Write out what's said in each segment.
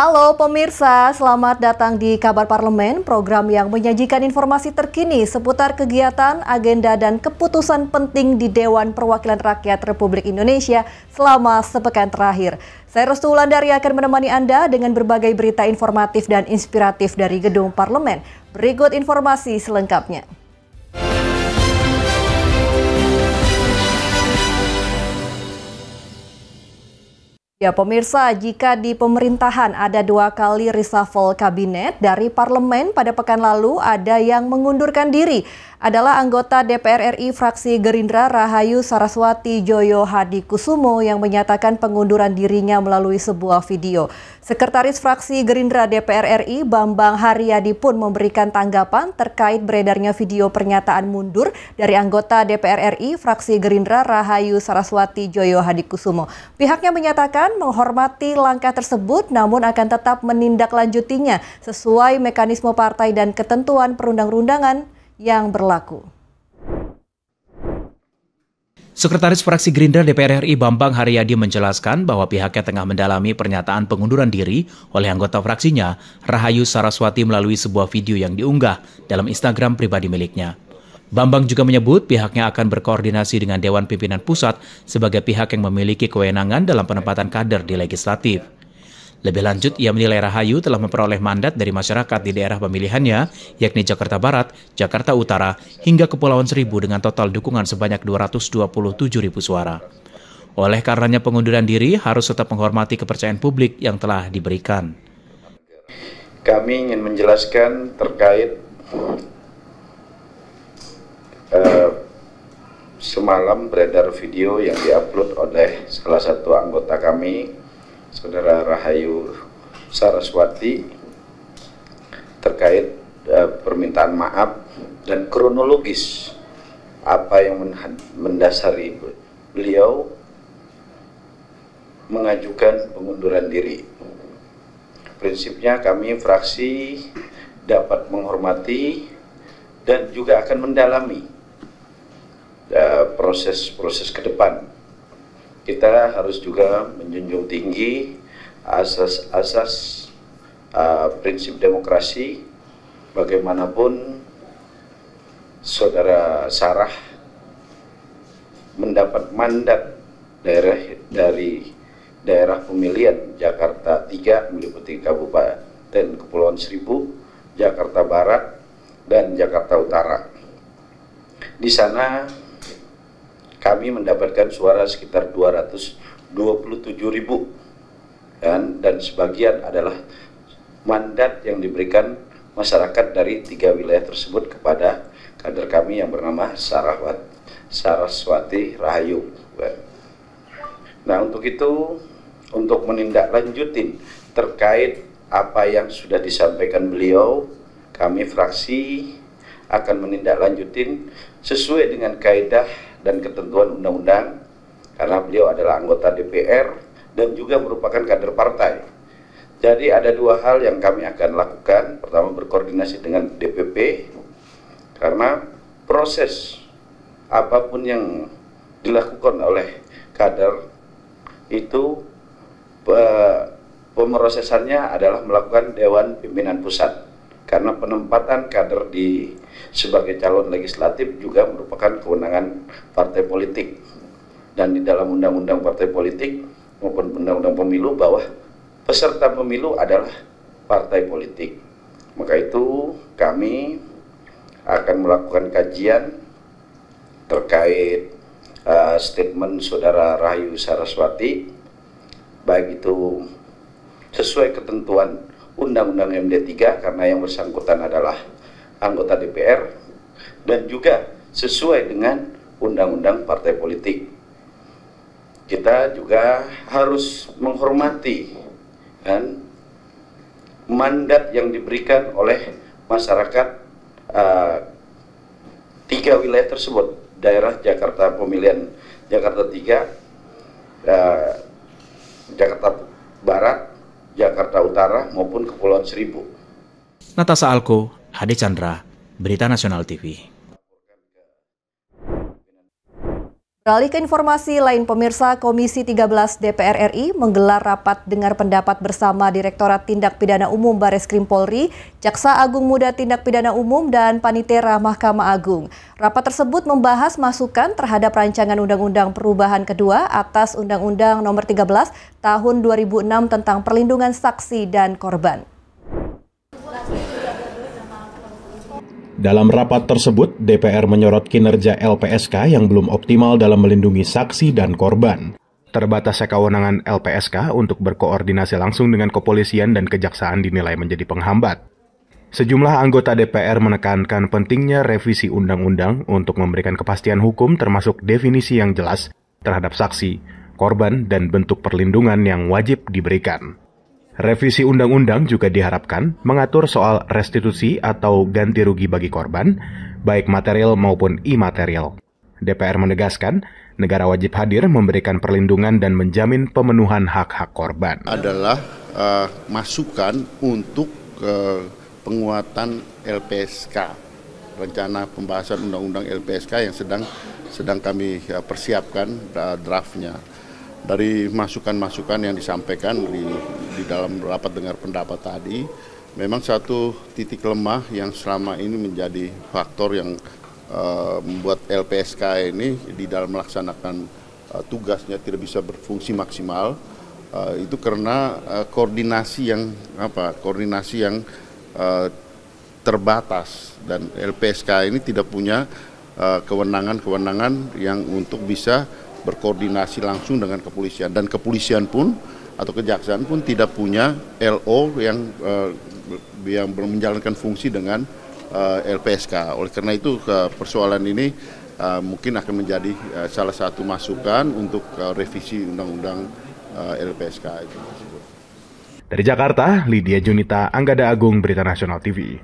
Halo pemirsa, selamat datang di Kabar Parlemen, program yang menyajikan informasi terkini seputar kegiatan, agenda, dan keputusan penting di Dewan Perwakilan Rakyat Republik Indonesia selama sepekan terakhir. Saya Restu Wulandari akan menemani Anda dengan berbagai berita informatif dan inspiratif dari Gedung Parlemen. Berikut informasi selengkapnya. Ya pemirsa, jika di pemerintahan ada 2 kali reshuffle kabinet, dari parlemen pada pekan lalu ada yang mengundurkan diri. Adalah anggota DPR RI fraksi Gerindra Rahayu Saraswati Djoyo Hadikusumo yang menyatakan pengunduran dirinya melalui sebuah video. Sekretaris fraksi Gerindra DPR RI Bambang Haryadi pun memberikan tanggapan terkait beredarnya video pernyataan mundur dari anggota DPR RI fraksi Gerindra Rahayu Saraswati Djoyo Hadikusumo. Pihaknya menyatakan menghormati langkah tersebut namun akan tetap menindaklanjutinya sesuai mekanisme partai dan ketentuan perundang-undangan yang berlaku. Sekretaris Fraksi Gerindra DPR RI Bambang Haryadi menjelaskan bahwa pihaknya tengah mendalami pernyataan pengunduran diri oleh anggota fraksinya, Rahayu Saraswati, melalui sebuah video yang diunggah dalam Instagram pribadi miliknya. Bambang juga menyebut pihaknya akan berkoordinasi dengan Dewan Pimpinan Pusat sebagai pihak yang memiliki kewenangan dalam penempatan kader di legislatif. Lebih lanjut, ia menilai Rahayu telah memperoleh mandat dari masyarakat di daerah pemilihannya, yakni Jakarta Barat, Jakarta Utara, hingga Kepulauan Seribu dengan total dukungan sebanyak 227.000 suara. Oleh karenanya pengunduran diri harus tetap menghormati kepercayaan publik yang telah diberikan. Kami ingin menjelaskan terkait semalam beredar video yang diupload oleh salah satu anggota kami, Saudara Rahayu Saraswati, terkait permintaan maaf dan kronologis apa yang mendasari beliau mengajukan pengunduran diri. Prinsipnya kami fraksi dapat menghormati dan juga akan mendalami proses-proses ke depan. Kita harus juga menjunjung tinggi asas-asas prinsip demokrasi. Bagaimanapun Saudara Sarah mendapat mandat dari daerah pemilihan Jakarta 3 meliputi Kabupaten Kepulauan Seribu, Jakarta Barat, dan Jakarta Utara. Di sana kami mendapatkan suara sekitar 227.000 dan sebagian adalah mandat yang diberikan masyarakat dari 3 wilayah tersebut kepada kader kami yang bernama Saraswati Rahayu. Nah, untuk itu, untuk menindaklanjutin terkait apa yang sudah disampaikan beliau, kami fraksi akan menindaklanjutin sesuai dengan kaidah dan ketentuan undang-undang, karena beliau adalah anggota DPR dan juga merupakan kader partai. Jadi ada 2 hal yang kami akan lakukan. Pertama, berkoordinasi dengan DPP, karena proses apapun yang dilakukan oleh kader itu pemrosesannya adalah melakukan Dewan Pimpinan Pusat, karena penempatan kader sebagai calon legislatif juga merupakan kewenangan partai politik. Dan di dalam undang-undang partai politik maupun undang-undang pemilu bahwa peserta pemilu adalah partai politik. Maka itu kami akan melakukan kajian terkait statement Saudara Rahayu Saraswati, baik itu sesuai ketentuan Undang-Undang MD 3 karena yang bersangkutan adalah anggota DPR, dan juga sesuai dengan Undang-Undang Partai Politik. Kita juga harus menghormati mandat yang diberikan oleh masyarakat 3 wilayah tersebut, daerah Jakarta pemilihan Jakarta 3, Jakarta Barat, Jakarta Utara maupun Kepulauan Seribu. Natasha Alko, Ade Chandra, Berita Nasional TV. Beralih ke informasi lain, pemirsa, Komisi 13 DPR RI menggelar rapat dengar pendapat bersama Direktorat Tindak Pidana Umum Bareskrim Polri, Jaksa Agung Muda Tindak Pidana Umum, dan Panitera Mahkamah Agung. Rapat tersebut membahas masukan terhadap rancangan Undang-Undang Perubahan kedua atas Undang-Undang Nomor 13 Tahun 2006 tentang perlindungan saksi dan korban. Dalam rapat tersebut, DPR menyorot kinerja LPSK yang belum optimal dalam melindungi saksi dan korban. Terbatasnya kewenangan LPSK untuk berkoordinasi langsung dengan kepolisian dan kejaksaan dinilai menjadi penghambat. Sejumlah anggota DPR menekankan pentingnya revisi undang-undang untuk memberikan kepastian hukum termasuk definisi yang jelas terhadap saksi, korban, dan bentuk perlindungan yang wajib diberikan. Revisi undang-undang juga diharapkan mengatur soal restitusi atau ganti rugi bagi korban, baik material maupun imaterial. DPR menegaskan, negara wajib hadir memberikan perlindungan dan menjamin pemenuhan hak-hak korban. Adalah masukan untuk penguatan LPSK, rencana pembahasan undang-undang LPSK yang sedang kami persiapkan draftnya. Dari masukan-masukan yang disampaikan di dalam rapat dengar pendapat tadi, memang satu titik lemah yang selama ini menjadi faktor yang membuat LPSK ini di dalam melaksanakan tugasnya tidak bisa berfungsi maksimal, itu karena koordinasi yang terbatas, dan LPSK ini tidak punya kewenangan yang untuk bisa berkoordinasi langsung dengan kepolisian, dan kepolisian pun atau kejaksaan pun tidak punya LO yang menjalankan fungsi dengan LPSK. Oleh karena itu persoalan ini mungkin akan menjadi salah satu masukan untuk revisi undang-undang LPSK itu. Dari Jakarta, Lydia Junita, Anggada Agung, Berita Nasional TV.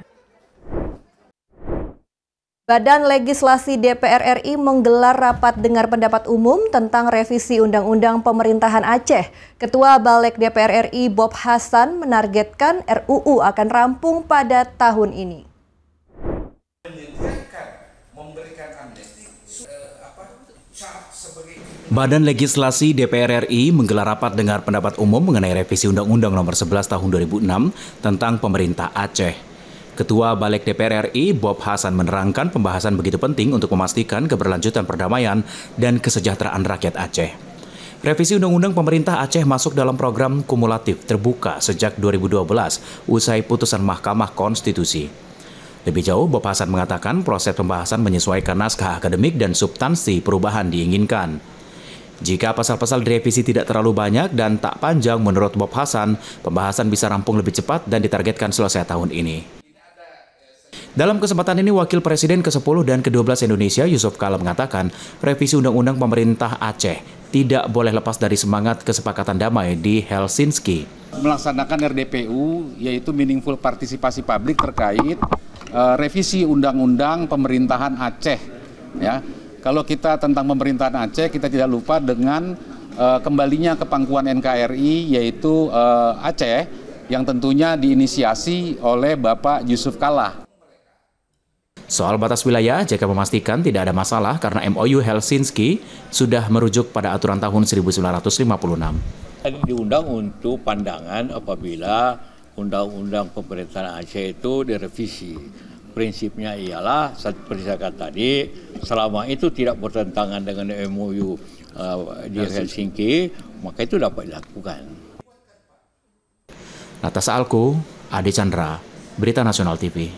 Badan Legislasi DPR RI menggelar rapat dengar pendapat umum tentang revisi Undang-Undang Pemerintahan Aceh. Ketua Balik DPR RI Bob Hasan menargetkan RUU akan rampung pada tahun ini. Badan Legislasi DPR RI menggelar rapat dengar pendapat umum mengenai revisi Undang-Undang Nomor 11 Tahun 2006 tentang Pemerintah Aceh. Ketua Balik DPR RI, Bob Hasan, menerangkan pembahasan begitu penting untuk memastikan keberlanjutan perdamaian dan kesejahteraan rakyat Aceh. Revisi Undang-Undang Pemerintah Aceh masuk dalam program kumulatif terbuka sejak 2012, usai putusan Mahkamah Konstitusi. Lebih jauh, Bob Hasan mengatakan proses pembahasan menyesuaikan naskah akademik dan substansi perubahan diinginkan. Jika pasal-pasal direvisi tidak terlalu banyak dan tak panjang, menurut Bob Hasan, pembahasan bisa rampung lebih cepat dan ditargetkan selesai tahun ini. Dalam kesempatan ini, Wakil Presiden ke-10 dan ke-12 Indonesia, Yusuf Kala, mengatakan revisi Undang-Undang Pemerintah Aceh tidak boleh lepas dari semangat kesepakatan damai di Helsinki. Melaksanakan RDPU, yaitu meaningful partisipasi publik terkait revisi Undang-Undang Pemerintahan Aceh. Ya, kalau kita tentang pemerintahan Aceh, kita tidak lupa dengan kembalinya ke pangkuan NKRI, yaitu Aceh, yang tentunya diinisiasi oleh Bapak Yusuf Kala. Soal batas wilayah, JK memastikan tidak ada masalah karena MOU Helsinki sudah merujuk pada aturan tahun 1956. Diundang untuk pandangan apabila Undang-Undang Pemerintahan Aceh itu direvisi. Prinsipnya ialah, seperti saya kata tadi, selama itu tidak bertentangan dengan MOU di Helsinki, maka itu dapat dilakukan. Natasha Alko, Ade Chandra, Berita Nasional TV.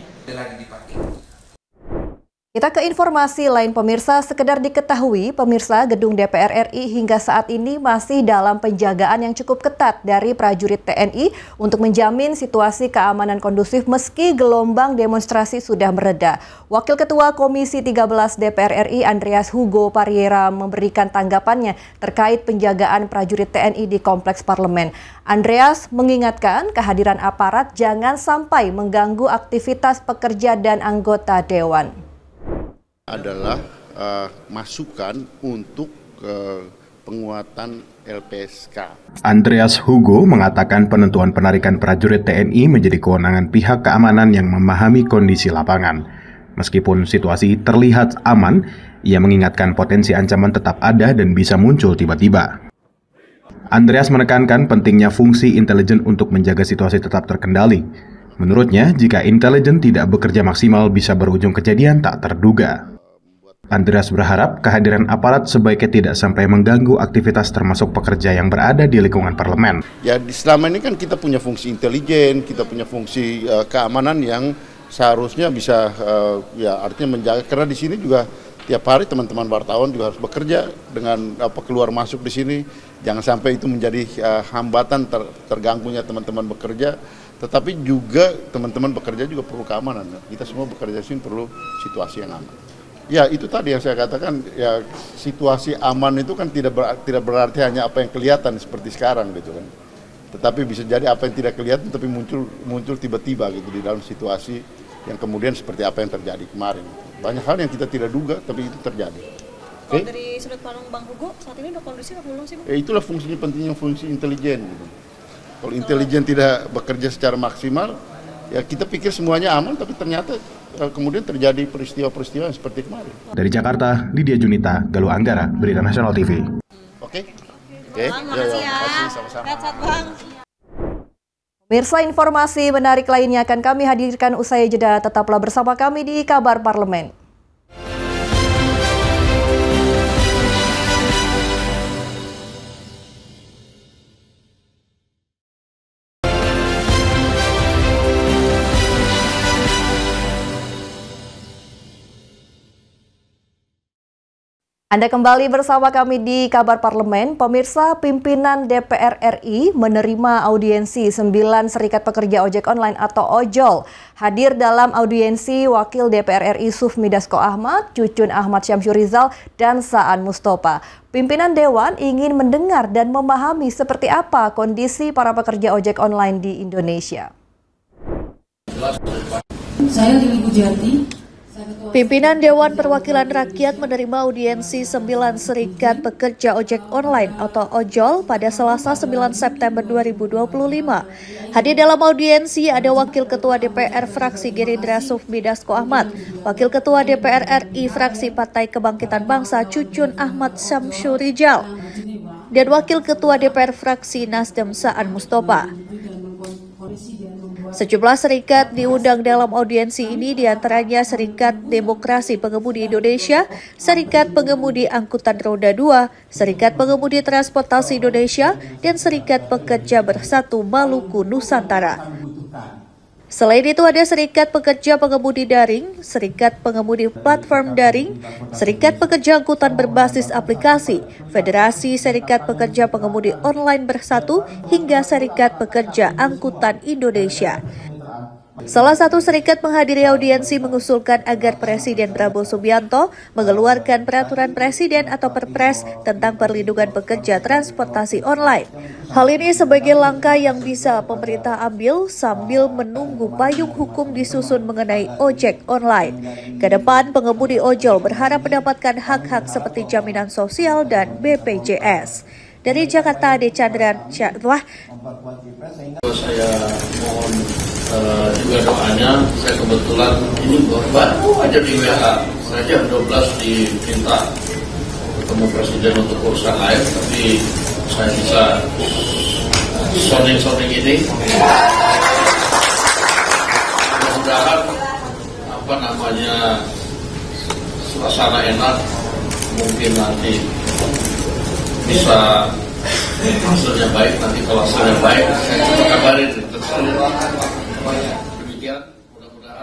Kita ke informasi lain, pemirsa. Sekedar diketahui, pemirsa, gedung DPR RI hingga saat ini masih dalam penjagaan yang cukup ketat dari prajurit TNI untuk menjamin situasi keamanan kondusif meski gelombang demonstrasi sudah mereda. Wakil Ketua Komisi 13 DPR RI, Andreas Hugo Pariera, memberikan tanggapannya terkait penjagaan prajurit TNI di Kompleks Parlemen. Andreas mengingatkan kehadiran aparat jangan sampai mengganggu aktivitas pekerja dan anggota Dewan. Adalah masukan untuk penguatan LPSK. Andreas Hugo mengatakan penentuan penarikan prajurit TNI menjadi kewenangan pihak keamanan yang memahami kondisi lapangan. Meskipun situasi terlihat aman, Ia mengingatkan potensi ancaman tetap ada dan bisa muncul tiba-tiba. Andreas menekankan pentingnya fungsi intelijen untuk menjaga situasi tetap terkendali. Menurutnya, jika intelijen tidak bekerja maksimal bisa berujung kejadian tak terduga. Andreas berharap kehadiran aparat sebaiknya tidak sampai mengganggu aktivitas termasuk pekerja yang berada di lingkungan parlemen. Ya, selama ini kan kita punya fungsi intelijen, kita punya fungsi keamanan yang seharusnya bisa ya artinya menjaga, karena di sini juga tiap hari teman-teman wartawan juga harus bekerja dengan keluar masuk di sini. Jangan sampai itu menjadi hambatan terganggunya teman-teman bekerja, tetapi juga teman-teman bekerja juga perlu keamanan. Kita semua bekerja di sini perlu situasi yang aman. Ya, itu tadi yang saya katakan, ya situasi aman itu kan tidak berarti hanya apa yang kelihatan seperti sekarang gitu kan. Tetapi bisa jadi apa yang tidak kelihatan tapi muncul tiba-tiba gitu di dalam situasi yang kemudian seperti apa yang terjadi kemarin. Banyak hal yang kita tidak duga tapi itu terjadi. Kalau dari sudut pandang Bang Hugo, saat ini udah kondusif atau belum sih, Bang? Itulah fungsinya, pentingnya fungsi intelijen. Gitu. Kalau intelijen tidak bekerja secara maksimal, ya kita pikir semuanya aman, tapi ternyata kemudian terjadi peristiwa-peristiwa yang seperti kemarin. Dari Jakarta, Lydia Junita, Galuh Anggara, Berita Nasional TV. Oke. Makasih ya. Sama-sama. Sehat, Bang. Pemirsa, informasi menarik lainnya akan kami hadirkan usai jeda. Tetaplah bersama kami di Kabar Parlemen. Anda kembali bersama kami di Kabar Parlemen. Pemirsa, pimpinan DPR RI menerima audiensi 9 Serikat Pekerja Ojek Online atau OJOL. Hadir dalam audiensi Wakil DPR RI Sufmi Dasko Ahmad, Cucun Ahmad Syamsurizal, dan Saan Mustopa. Pimpinan Dewan ingin mendengar dan memahami seperti apa kondisi para pekerja ojek online di Indonesia. Saya Lili Bujati. Pimpinan Dewan Perwakilan Rakyat menerima audiensi 9 Serikat Pekerja Ojek Online atau OJOL pada Selasa 9 September 2025. Hadir dalam audiensi ada Wakil Ketua DPR Fraksi Gerindra Sufmi Dasko Ahmad, Wakil Ketua DPR RI Fraksi Partai Kebangkitan Bangsa Cucun Ahmad Syamsurizal, dan Wakil Ketua DPR Fraksi Nasdem Saan Mustopa. Sejumlah serikat diundang dalam audiensi ini, diantaranya Serikat Demokrasi Pengemudi Indonesia, Serikat Pengemudi Angkutan Roda 2, Serikat Pengemudi Transportasi Indonesia, dan Serikat Pekerja Bersatu Maluku Nusantara. Selain itu ada Serikat Pekerja Pengemudi Daring, Serikat Pengemudi Platform Daring, Serikat Pekerja Angkutan Berbasis Aplikasi, Federasi Serikat Pekerja Pengemudi Online Bersatu, hingga Serikat Pekerja Angkutan Indonesia. Salah satu serikat menghadiri audiensi mengusulkan agar Presiden Prabowo Subianto mengeluarkan peraturan presiden atau Perpres tentang perlindungan pekerja transportasi online. Hal ini sebagai langkah yang bisa pemerintah ambil sambil menunggu payung hukum disusun mengenai ojek online. Kedepan, pengemudi ojol berharap mendapatkan hak-hak seperti jaminan sosial dan BPJS. Dari Jakarta, Ade Chandran, saya mohon juga doanya. Saya kebetulan ini baru aja di WA, saya jam 12 diminta ketemu Presiden untuk urusan lain, tapi saya bisa sounding ini. Mudah-mudahan suasana enak, mungkin nanti bisa hasilnya baik. Nanti kalau hasilnya baik, saya kabarin.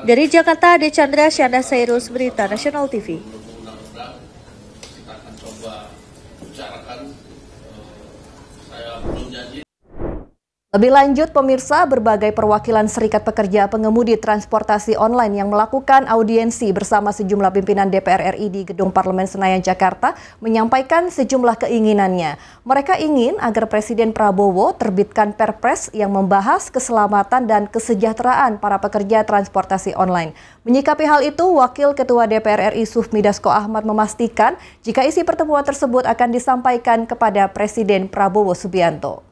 Dari Jakarta, Ade Chandra, Syanda Sairus, Berita Nasional TV. Kita akan coba bicarakan. Saya belum janji. Lebih lanjut, pemirsa, berbagai perwakilan Serikat Pekerja Pengemudi Transportasi Online yang melakukan audiensi bersama sejumlah pimpinan DPR RI di Gedung Parlemen Senayan, Jakarta, menyampaikan sejumlah keinginannya. Mereka ingin agar Presiden Prabowo terbitkan Perpres yang membahas keselamatan dan kesejahteraan para pekerja transportasi online. Menyikapi hal itu, Wakil Ketua DPR RI Sufmi Dasko Ahmad memastikan jika isi pertemuan tersebut akan disampaikan kepada Presiden Prabowo Subianto.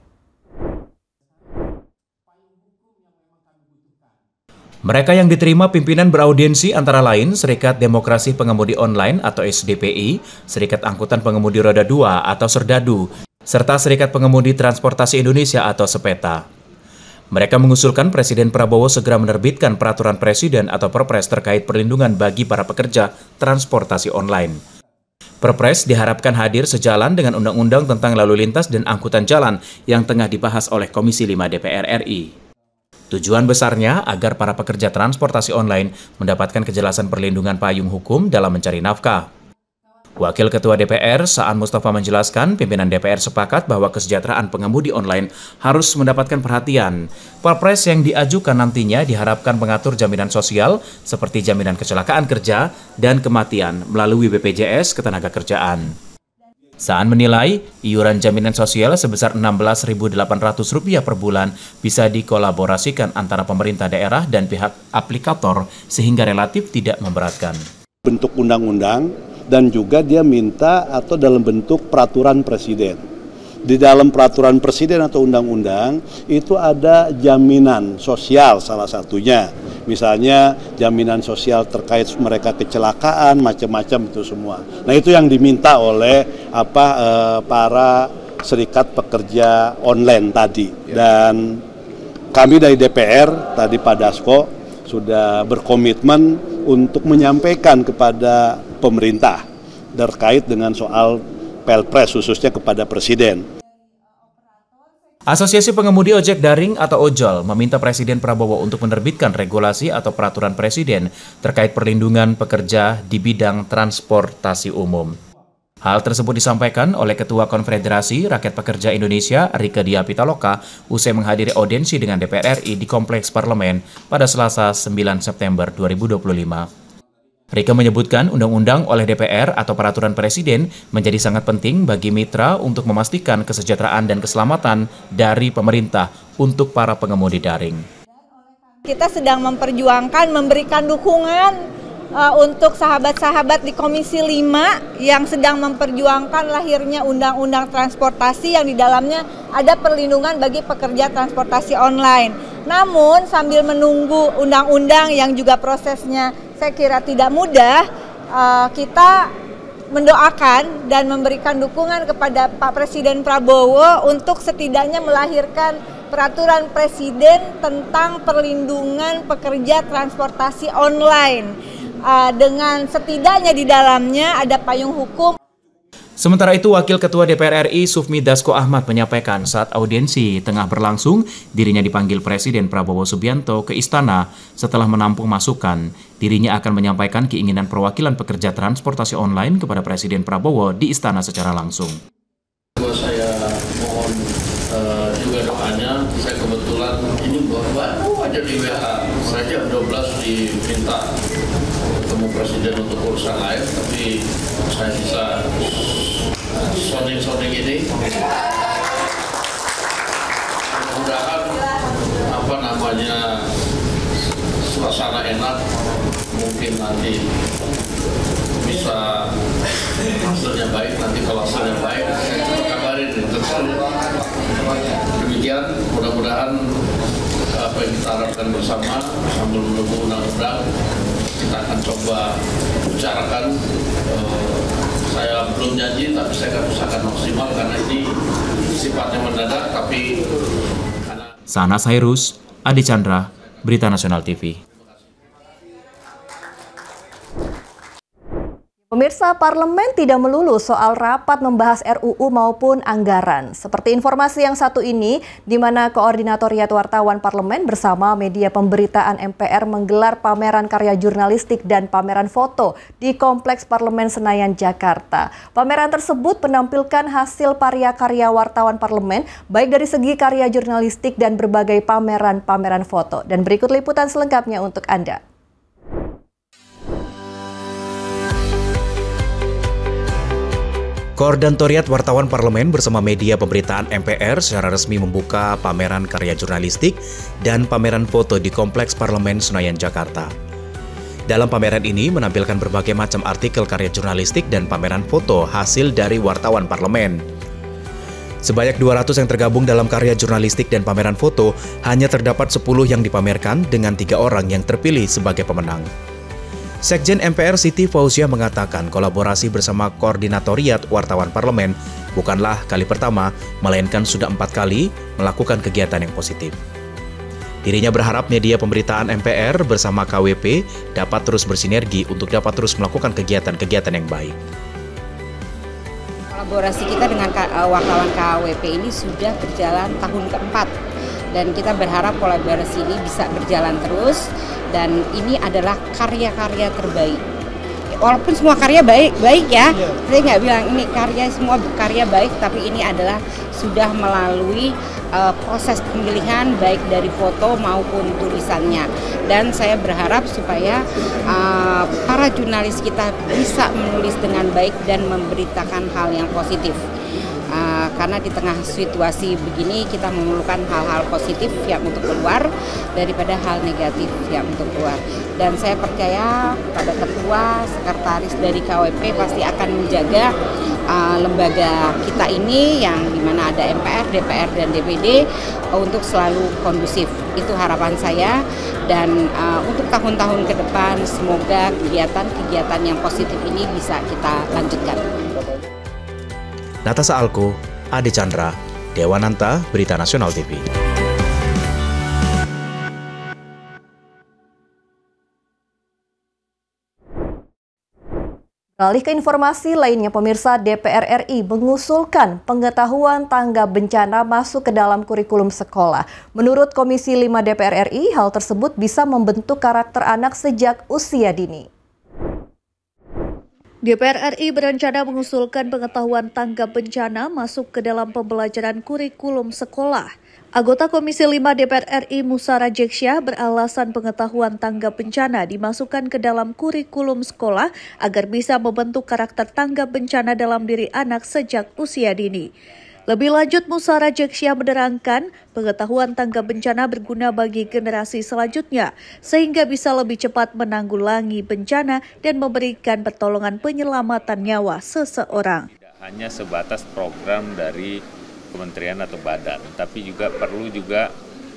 Mereka yang diterima pimpinan beraudiensi antara lain Serikat Demokrasi Pengemudi Online atau SDPI, Serikat Angkutan Pengemudi Roda 2 atau Serdadu, serta Serikat Pengemudi Transportasi Indonesia atau SEPETA. Mereka mengusulkan Presiden Prabowo segera menerbitkan peraturan presiden atau Perpres terkait perlindungan bagi para pekerja transportasi online. Perpres diharapkan hadir sejalan dengan Undang-Undang tentang Lalu Lintas dan Angkutan Jalan yang tengah dibahas oleh Komisi 5 DPR RI. Tujuan besarnya agar para pekerja transportasi online mendapatkan kejelasan perlindungan payung hukum dalam mencari nafkah. Wakil Ketua DPR, Saan Mustafa menjelaskan, pimpinan DPR sepakat bahwa kesejahteraan pengemudi online harus mendapatkan perhatian. Perpres yang diajukan nantinya diharapkan mengatur jaminan sosial seperti jaminan kecelakaan kerja dan kematian melalui BPJS Ketenagakerjaan. Saan menilai, iuran jaminan sosial sebesar Rp16.800 per bulan bisa dikolaborasikan antara pemerintah daerah dan pihak aplikator sehingga relatif tidak memberatkan. Bentuk undang-undang dan juga dia minta atau dalam bentuk peraturan presiden. Di dalam peraturan presiden atau undang-undang itu ada jaminan sosial salah satunya. Misalnya jaminan sosial terkait mereka kecelakaan, macam-macam itu semua. Nah itu yang diminta oleh para serikat pekerja online tadi. Dan kami dari DPR, tadi Pak Dasko, sudah berkomitmen untuk menyampaikan kepada pemerintah terkait dengan soal Pelpres khususnya kepada Presiden. Asosiasi Pengemudi Ojek Daring atau OJOL meminta Presiden Prabowo untuk menerbitkan regulasi atau peraturan presiden terkait perlindungan pekerja di bidang transportasi umum. Hal tersebut disampaikan oleh Ketua Konfederasi Rakyat Pekerja Indonesia, Rieke Diah Pitaloka, usai menghadiri audiensi dengan DPR RI di Kompleks Parlemen pada Selasa 9 September 2025. Rieke menyebutkan undang-undang oleh DPR atau peraturan presiden menjadi sangat penting bagi mitra untuk memastikan kesejahteraan dan keselamatan dari pemerintah untuk para pengemudi daring. Kita sedang memperjuangkan, memberikan dukungan untuk sahabat-sahabat di Komisi 5 yang sedang memperjuangkan lahirnya undang-undang transportasi yang di dalamnya ada perlindungan bagi pekerja transportasi online. Namun sambil menunggu undang-undang yang juga prosesnya saya kira tidak mudah, kita mendoakan dan memberikan dukungan kepada Pak Presiden Prabowo untuk setidaknya melahirkan peraturan presiden tentang perlindungan pekerja transportasi online. Dengan setidaknya di dalamnya ada payung hukum. Sementara itu, Wakil Ketua DPR RI Sufmi Dasko Ahmad menyampaikan saat audiensi tengah berlangsung, dirinya dipanggil Presiden Prabowo Subianto ke Istana setelah menampung masukan. Dirinya akan menyampaikan keinginan perwakilan pekerja transportasi online kepada Presiden Prabowo di Istana secara langsung. Saya mohon juga doanya, saya kebetulan ini baru aja di WA, saya jam 12 diminta ketemu Presiden untuk urusan lain, tapi saya bisa sounding ini. Mudah-mudahan suasana enak, mungkin nanti bisa hasilnya baik. Nanti kalau hasilnya baik, saya coba kabarin. Demikian, mudah-mudahan apa yang kita harapkan bersama sambil menunggu undang-undang, kita akan coba bicarakan. Saya belum janji, tapi saya akan usahakan maksimal karena ini sifatnya mendadak. Tapi Sanas Hairus, Adi Chandra, Berita Nasional TV. Pemirsa, parlemen tidak melulu soal rapat membahas RUU maupun anggaran. Seperti informasi yang satu ini, di mana Koordinatoriat Wartawan Parlemen bersama media pemberitaan MPR menggelar pameran karya jurnalistik dan pameran foto di Kompleks Parlemen Senayan, Jakarta. Pameran tersebut menampilkan hasil karya-karya wartawan parlemen, baik dari segi karya jurnalistik dan berbagai pameran-pameran foto. Dan berikut liputan selengkapnya untuk Anda. Koordinatoriat Wartawan Parlemen bersama media pemberitaan MPR secara resmi membuka pameran karya jurnalistik dan pameran foto di Kompleks Parlemen Senayan, Jakarta. Dalam pameran ini menampilkan berbagai macam artikel karya jurnalistik dan pameran foto hasil dari wartawan parlemen. Sebanyak 200 yang tergabung dalam karya jurnalistik dan pameran foto, hanya terdapat 10 yang dipamerkan dengan 3 orang yang terpilih sebagai pemenang. Sekjen MPR Siti Fauziah mengatakan kolaborasi bersama Koordinatoriat Wartawan Parlemen bukanlah kali pertama, melainkan sudah 4 kali melakukan kegiatan yang positif. Dirinya berharap media pemberitaan MPR bersama KWP dapat terus bersinergi untuk dapat terus melakukan kegiatan-kegiatan yang baik. Kolaborasi kita dengan wartawan KWP ini sudah berjalan tahun keempat dan kita berharap kolaborasi ini bisa berjalan terus dan ini adalah karya-karya terbaik. Walaupun semua karya baik ya, saya nggak bilang ini semua karya baik, tapi ini adalah sudah melalui proses pemilihan baik dari foto maupun tulisannya. Dan saya berharap supaya para jurnalis kita bisa menulis dengan baik dan memberitakan hal yang positif. Karena di tengah situasi begini kita memerlukan hal-hal positif yang untuk keluar daripada hal negatif yang untuk keluar. Dan saya percaya pada ketua, sekretaris dari KWP pasti akan menjaga lembaga kita ini yang dimana ada MPR, DPR, dan DPD untuk selalu kondusif. Itu harapan saya dan untuk tahun-tahun ke depan semoga kegiatan-kegiatan yang positif ini bisa kita lanjutkan. Natasha Alko, Ade Chandra, Dewananta, Berita Nasional TV. Beralih ke informasi lainnya, pemirsa, DPR RI mengusulkan pengetahuan tanggap bencana masuk ke dalam kurikulum sekolah. Menurut Komisi 5 DPR RI, hal tersebut bisa membentuk karakter anak sejak usia dini. DPR RI berencana mengusulkan pengetahuan tanggap bencana masuk ke dalam pembelajaran kurikulum sekolah. Anggota Komisi 5 DPR RI Musa Rajeksyah beralasan pengetahuan tanggap bencana dimasukkan ke dalam kurikulum sekolah agar bisa membentuk karakter tanggap bencana dalam diri anak sejak usia dini. Lebih lanjut, Musa Rajeksyah menerangkan pengetahuan tanggap bencana berguna bagi generasi selanjutnya sehingga bisa lebih cepat menanggulangi bencana dan memberikan pertolongan penyelamatan nyawa seseorang. Tidak hanya sebatas program dari kementerian atau badan, tapi juga perlu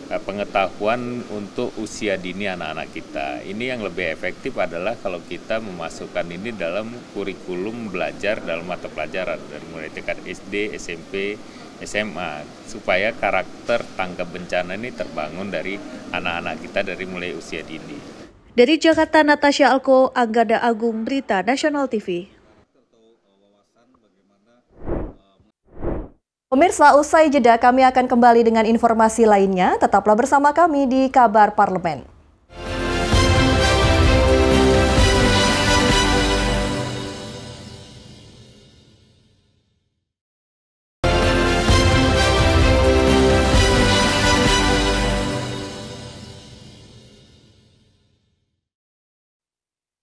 pengetahuan untuk usia dini anak-anak kita. Ini yang lebih efektif adalah kalau kita memasukkan ini dalam kurikulum belajar dalam mata pelajaran dari mulai tingkat SD, SMP, SMA, supaya karakter tanggap bencana ini terbangun dari anak-anak kita dari mulai usia dini. Dari Jakarta, Natasha Alko, Anggada Agung, Berita Nasional TV. Pemirsa, usai jeda kami akan kembali dengan informasi lainnya. Tetaplah bersama kami di Kabar Parlemen.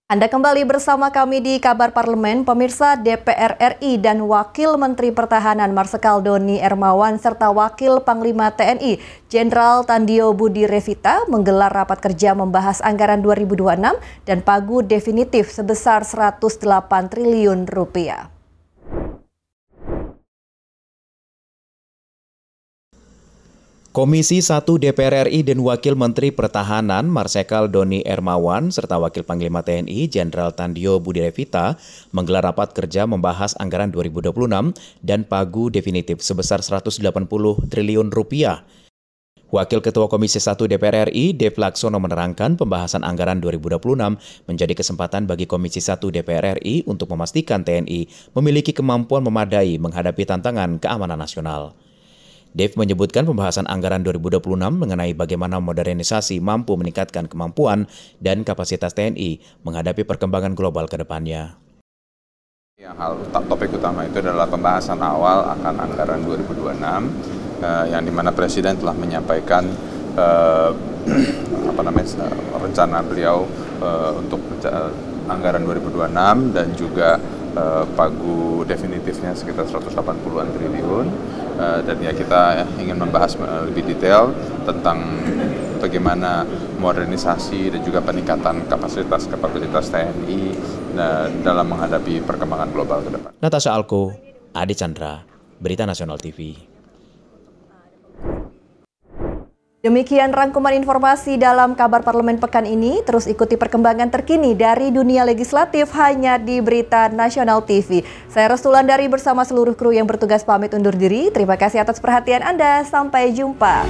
Anda kembali bersama kami di Kabar Parlemen. Pemirsa, DPR RI dan Wakil Menteri Pertahanan Marsikal Doni Hermawan serta Wakil Panglima TNI Jenderal Tandio Budi Revita menggelar rapat kerja membahas anggaran 2026 dan pagu definitif sebesar 108 triliun rupiah. Komisi 1 DPR RI dan Wakil Menteri Pertahanan Marsikal Doni Hermawan serta Wakil Panglima TNI Jenderal Tandio Budi Revita menggelar rapat kerja membahas anggaran 2026 dan pagu definitif sebesar 180 triliun rupiah. Wakil Ketua Komisi 1 DPR RI, Dev Laksono menerangkan pembahasan anggaran 2026 menjadi kesempatan bagi Komisi 1 DPR RI untuk memastikan TNI memiliki kemampuan memadai menghadapi tantangan keamanan nasional. Dev menyebutkan pembahasan anggaran 2026 mengenai bagaimana modernisasi mampu meningkatkan kemampuan dan kapasitas TNI menghadapi perkembangan global ke depannya. Topik utama itu adalah pembahasan awal akan anggaran 2026 yang dimana Presiden telah menyampaikan rencana beliau untuk anggaran 2026 dan juga pagu definitifnya sekitar 180-an triliun. Dan ya kita ingin membahas lebih detail tentang bagaimana modernisasi dan juga peningkatan kapasitas TNI dalam menghadapi perkembangan global ke depan. Natasha Alko, Ade Chandra, Berita Nasional TV. Demikian rangkuman informasi dalam kabar parlemen pekan ini. Terus ikuti perkembangan terkini dari dunia legislatif hanya di Berita Nasional TV. Saya Restulandari bersama seluruh kru yang bertugas pamit undur diri. Terima kasih atas perhatian Anda. Sampai jumpa.